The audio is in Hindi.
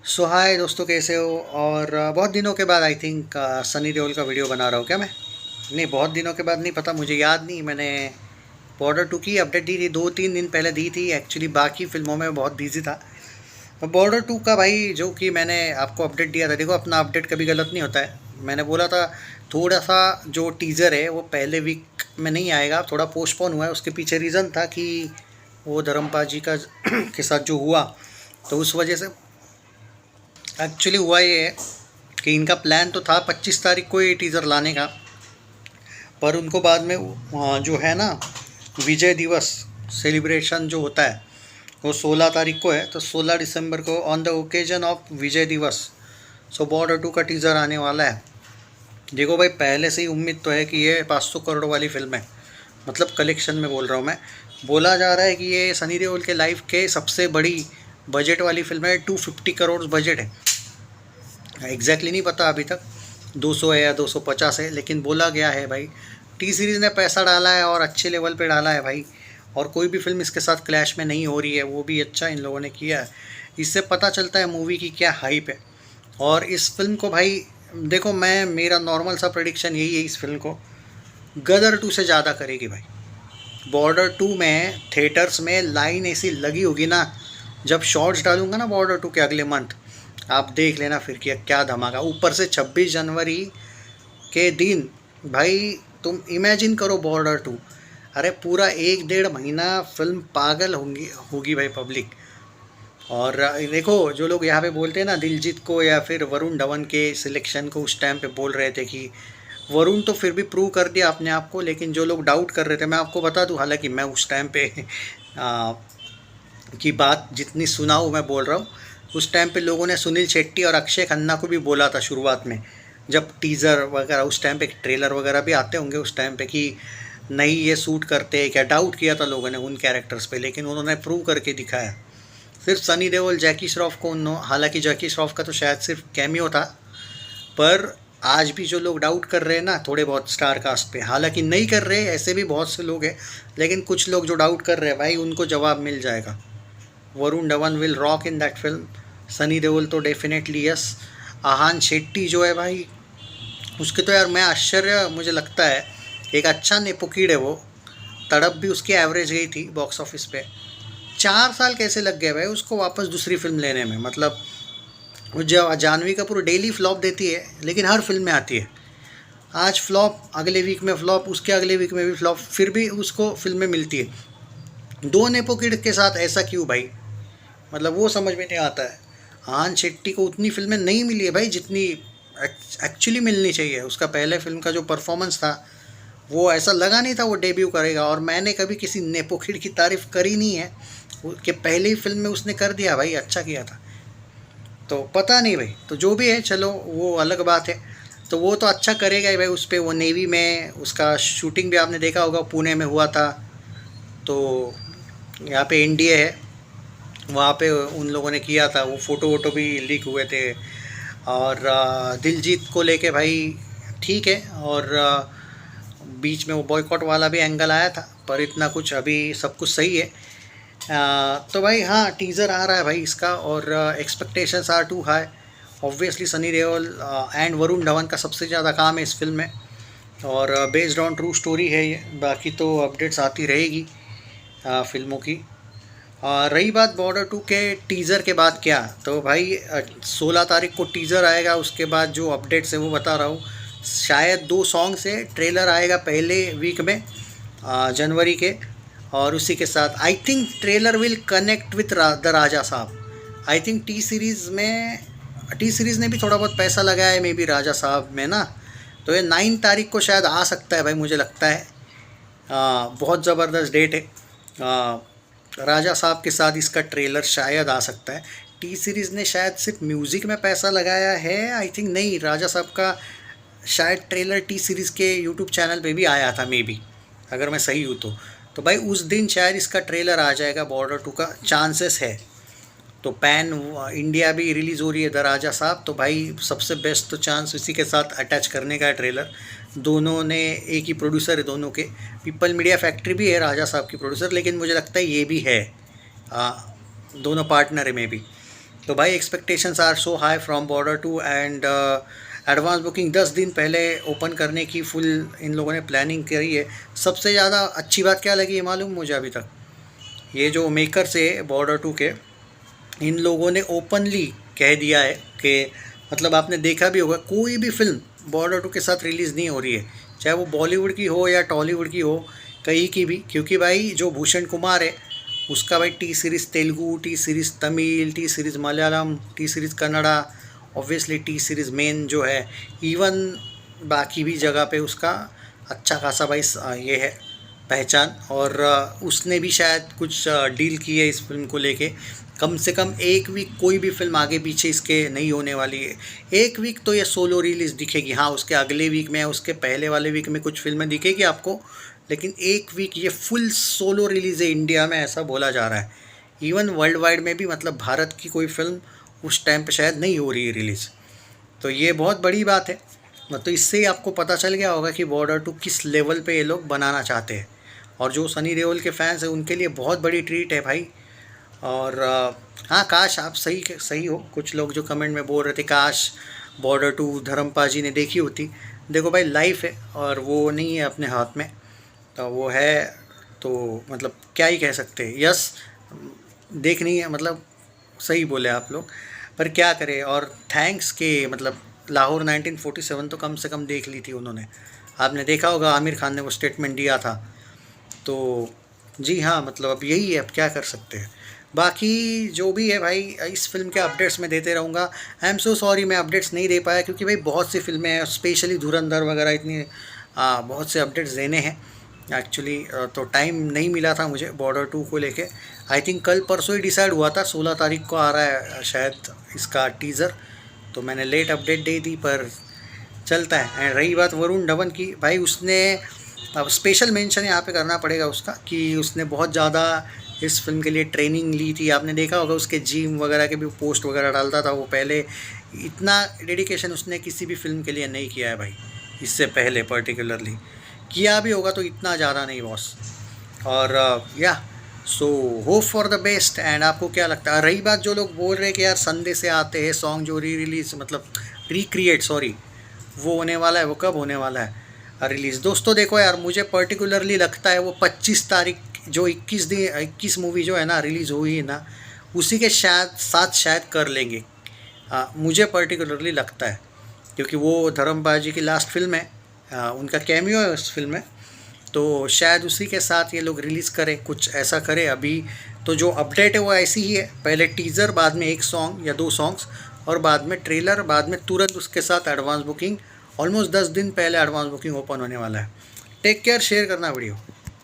सो हाय दोस्तों, कैसे हो? और बहुत दिनों के बाद आई थिंक सनी देओल का वीडियो बना रहा हूँ क्या मैं? नहीं, बहुत दिनों के बाद नहीं, पता मुझे याद नहीं। मैंने बॉर्डर टू की अपडेट दी थी, 2-3 दिन पहले दी थी एक्चुअली। बाकी फिल्मों में बहुत बिजी था। तो बॉर्डर टू का भाई जो कि मैंने आपको अपडेट दिया था, देखो अपना अपडेट कभी गलत नहीं होता है। मैंने बोला था थोड़ा सा जो टीज़र है वो पहले वीक में नहीं आएगा, थोड़ा पोस्टपोन हुआ है। उसके पीछे रीज़न था कि वो धर्मपाल जी का के साथ जो हुआ, तो उस वजह से एक्चुअली हुआ ये है कि इनका प्लान तो था 25 तारीख को ये टीज़र लाने का। पर उनको बाद में जो है ना, विजय दिवस सेलिब्रेशन जो होता है वो 16 तारीख को है। तो 16 दिसंबर को ऑन द ओकेजन ऑफ विजय दिवस सो बॉर्डर टू का टीज़र आने वाला है। देखो भाई, पहले से ही उम्मीद तो है कि ये 500 करोड़ वाली फिल्म है, मतलब कलेक्शन में बोल रहा हूँ मैं। बोला जा रहा है कि ये सनी देओल के लाइफ के सबसे बड़ी बजट वाली फिल्म है। 250 करोड़ बजट है। एग्जैक्टली नहीं पता अभी तक 200 है या 250 है, लेकिन बोला गया है भाई। टी सीरीज़ ने पैसा डाला है और अच्छे लेवल पे डाला है भाई। और कोई भी फिल्म इसके साथ क्लैश में नहीं हो रही है, वो भी अच्छा इन लोगों ने किया है। इससे पता चलता है मूवी की क्या हाइप है। और इस फिल्म को भाई देखो, मैं मेरा नॉर्मल सा प्रेडिक्शन यही है, इस फिल्म को गदर 2 से ज़्यादा करेगी भाई। बॉर्डर 2 में थिएटर्स में लाइन ऐसी लगी होगी ना, जब शॉर्ट्स डालूंगा ना बॉर्डर 2 के अगले मंथ, आप देख लेना फिर क्या धमाका। ऊपर से 26 जनवरी के दिन भाई, तुम इमेजिन करो बॉर्डर 2। अरे पूरा 1-1.5 महीना फिल्म पागल होंगी होगी भाई पब्लिक। और देखो, जो लोग यहाँ पे बोलते हैं ना दिलजीत को या फिर वरुण धवन के सिलेक्शन को उस टाइम पे बोल रहे थे कि वरुण तो फिर भी प्रूव कर दिया अपने आप को, लेकिन जो लोग डाउट कर रहे थे, मैं आपको बता दूं, हालांकि मैं उस टाइम पे आ, की बात जितनी सुना हूँ मैं बोल रहा हूँ। उस टाइम पे लोगों ने सुनील शेट्टी और अक्षय खन्ना को भी बोला था शुरुआत में, जब टीज़र वगैरह उस टाइम पे ट्रेलर वगैरह भी आते होंगे उस टाइम पे, कि नहीं ये सूट करते हैं क्या। डाउट किया था लोगों ने उन कैरेक्टर्स पे, लेकिन उन्होंने प्रूव करके दिखाया। सिर्फ सनी देओल, जैकी श्रॉफ को उन्होंने, हालांकि जैकी श्रॉफ का तो शायद सिर्फ कैमियो था, पर आज भी जो लोग डाउट कर रहे हैं ना थोड़े बहुत स्टार कास्ट पे, हालांकि नहीं कर रहे, ऐसे भी बहुत से लोग हैं, लेकिन कुछ लोग जो डाउट कर रहे हैं भाई, उनको जवाब मिल जाएगा। Varun Dhawan will rock in that film. Sunny Deol तो डेफिनेटली यस। आहान शेट्टी जो है भाई, उसके तो यार मैं आश्चर्य, मुझे लगता है एक अच्छा नेपोकिड है वो। तड़प भी उसकी एवरेज गई थी बॉक्स ऑफिस पे। 4 साल कैसे लग गए भाई उसको वापस दूसरी फिल्म लेने में। मतलब वो जो जानवी कपूर डेली फ्लॉप देती है, लेकिन हर फिल्म में आती है। आज फ्लॉप, अगले वीक में फ्लॉप, उसके अगले वीक में भी फ्लॉप, फिर भी उसको फिल्में मिलती है। दो नेपो किड के साथ ऐसा क्यों भाई? मतलब वो समझ में नहीं आता है। आहान शेट्टी को उतनी फिल्में नहीं मिली है भाई जितनी एक्चुअली मिलनी चाहिए। उसका पहले फिल्म का जो परफॉर्मेंस था, वो ऐसा लगा नहीं था वो डेब्यू करेगा। और मैंने कभी किसी नेपो किड की तारीफ़ करी नहीं है कि पहली फिल्म में उसने कर दिया भाई, अच्छा किया था। तो पता नहीं भाई, तो जो भी है चलो वो अलग बात है। तो वो तो अच्छा करेगा ही भाई। उस पर वो नेवी में उसका शूटिंग भी आपने देखा होगा, पुणे में हुआ था। तो यहाँ पे एनडीए है, वहाँ पे उन लोगों ने किया था। वो फ़ोटो वोटो भी लीक हुए थे। और दिलजीत को लेके भाई ठीक है। और बीच में वो बॉयकॉट वाला भी एंगल आया था, पर इतना कुछ अभी सब कुछ सही है। तो भाई हाँ, टीज़र आ रहा है भाई इसका, और expectations are too high. Obviously Sunny Deol and Varun Dhawan का सबसे ज़्यादा काम है इस फिल्म में। और बेस्ड ऑन ट्रू स्टोरी है ये। बाकी तो अपडेट्स आती रहेगी फिल्मों की। रही बात बॉर्डर 2 के टीज़र के बाद क्या, तो भाई 16 तारीख को टीज़र आएगा। उसके बाद जो अपडेट्स है वो बता रहा हूँ। शायद 2 सॉन्ग से ट्रेलर आएगा पहले वीक में जनवरी के। और उसी के साथ I think trailer will connect with the Raja Saab. I think T series ने भी थोड़ा बहुत पैसा लगाया है मे बी राजा साहब में ना। तो ये 9 तारीख को शायद आ सकता है भाई, मुझे लगता है। बहुत ज़बरदस्त डेट है। राजा साहब के साथ इसका ट्रेलर शायद आ सकता है। टी सीरीज़ ने शायद सिर्फ म्यूज़िक में पैसा लगाया है, आई थिंक नहीं, राजा साहब का शायद ट्रेलर टी सीरीज़ के यूट्यूब चैनल पे भी आया था मे बी, अगर मैं सही हूँ तो भाई उस दिन शायद इसका ट्रेलर आ जाएगा। बॉर्डर 2 का चांसेस है। तो पैन इंडिया भी रिलीज़ हो रही है द राजा साहब, तो भाई सबसे बेस्ट तो चांस इसी के साथ अटैच करने का है ट्रेलर। दोनों ने एक ही प्रोड्यूसर है दोनों के। पीपल मीडिया फैक्ट्री भी है राजा साहब की प्रोड्यूसर, लेकिन मुझे लगता है ये भी है, दोनों पार्टनर है मे बी। तो भाई expectations are so high from Border two and advance booking 10 दिन पहले ओपन करने की फुल इन लोगों ने प्लानिंग करी है। सबसे ज़्यादा अच्छी बात क्या लगी है मालूम मुझे अभी तक, ये जो मेकर्स है बॉर्डर टू के, इन लोगों ने ओपनली कह दिया है कि मतलब आपने देखा भी होगा कोई भी फिल्म बॉर्डर टू के साथ रिलीज़ नहीं हो रही है, चाहे वो बॉलीवुड की हो या टॉलीवुड की हो, कहीं की भी। क्योंकि भाई जो भूषण कुमार है उसका भाई T series Telugu, T series Tamil, T series Malayalam, T series Kannada, obviously T series main जो है, इवन बाकी भी जगह पे उसका अच्छा खासा भाई ये है पहचान। और उसने भी शायद कुछ डील की है इस फिल्म को लेके। कम से कम एक वीक कोई भी फिल्म आगे पीछे इसके नहीं होने वाली है। एक वीक तो ये सोलो रिलीज़ दिखेगी, हाँ उसके अगले वीक में या उसके पहले वाले वीक में कुछ फिल्में दिखेगी आपको, लेकिन एक वीक ये फुल सोलो रिलीज़ है इंडिया में, ऐसा बोला जा रहा है। इवन वर्ल्ड वाइड में भी मतलब भारत की कोई फिल्म उस टाइम पे शायद नहीं हो रही है रिलीज़। तो ये बहुत बड़ी बात है। तो इससे ही आपको पता चल गया होगा कि बॉर्डर टू किस लेवल पे ये लोग बनाना चाहते हैं। और जो सनी देओल के फैंस हैं उनके लिए बहुत बड़ी ट्रीट है भाई। और हाँ, काश आप सही सही हो। कुछ लोग जो कमेंट में बोल रहे थे काश बॉर्डर टू धर्मपा जी ने देखी होती। देखो भाई लाइफ है और वो नहीं है अपने हाथ में, तो वो है तो मतलब क्या ही कह सकते हैं। यस, देखनी है मतलब सही बोले आप लोग, पर क्या करें। और थैंक्स के मतलब लाहौर 1947 तो कम से कम देख ली थी उन्होंने। आपने देखा होगा आमिर खान ने वो स्टेटमेंट दिया था। तो जी हाँ, मतलब अब यही है, अब क्या कर सकते हैं। बाकी जो भी है भाई इस फिल्म के अपडेट्स मैं देते रहूँगा। आई एम सो सॉरी मैं अपडेट्स नहीं दे पाया क्योंकि भाई बहुत सी फिल्में हैं, स्पेशली धुरंधर वगैरह इतनी बहुत से अपडेट्स देने हैं एक्चुअली। तो टाइम नहीं मिला था मुझे बॉर्डर टू को लेके। आई थिंक कल परसों ही डिसाइड हुआ था, 16 तारीख को आ रहा है शायद इसका टीज़र, तो मैंने लेट अपडेट दे दी पर चलता है। एंड रही बात वरुण धवन की, भाई उसने अब स्पेशल मेंशन यहाँ पे करना पड़ेगा उसका कि उसने बहुत ज़्यादा इस फिल्म के लिए ट्रेनिंग ली थी। आपने देखा होगा उसके जिम वगैरह के भी पोस्ट वगैरह डालता था वो पहले। इतना डेडिकेशन उसने किसी भी फिल्म के लिए नहीं किया है भाई, इससे पहले पर्टिकुलरली किया भी होगा तो इतना ज़्यादा नहीं बॉस। और या so hope for the best. And आपको क्या लगता है, रही बात जो लोग बोल रहे हैं कि यार संडे से आते हैं सॉन्ग जो रिलीज़ मतलब रिक्रिएट सॉरी वो होने वाला है, वो कब होने वाला है रिलीज़? दोस्तों देखो यार, मुझे पर्टिकुलरली लगता है वो 25 तारीख जो 21 मूवी जो है ना रिलीज़ हुई है ना, उसी के साथ शायद कर लेंगे। मुझे पर्टिकुलरली लगता है क्योंकि वो धर्मपाल जी की लास्ट फिल्म है, उनका कैमियो है उस फिल्म में, तो शायद उसी के साथ ये लोग रिलीज़ करें, कुछ ऐसा करें। अभी तो जो अपडेट है वो ऐसी ही है, पहले टीज़र, बाद में एक सॉन्ग या 2 सॉन्ग्स, और बाद में ट्रेलर, बाद में तुरंत उसके साथ एडवांस बुकिंग। ऑलमोस्ट 10 दिन पहले एडवांस बुकिंग ओपन होने वाला है। टेक केयर, शेयर करना वीडियो।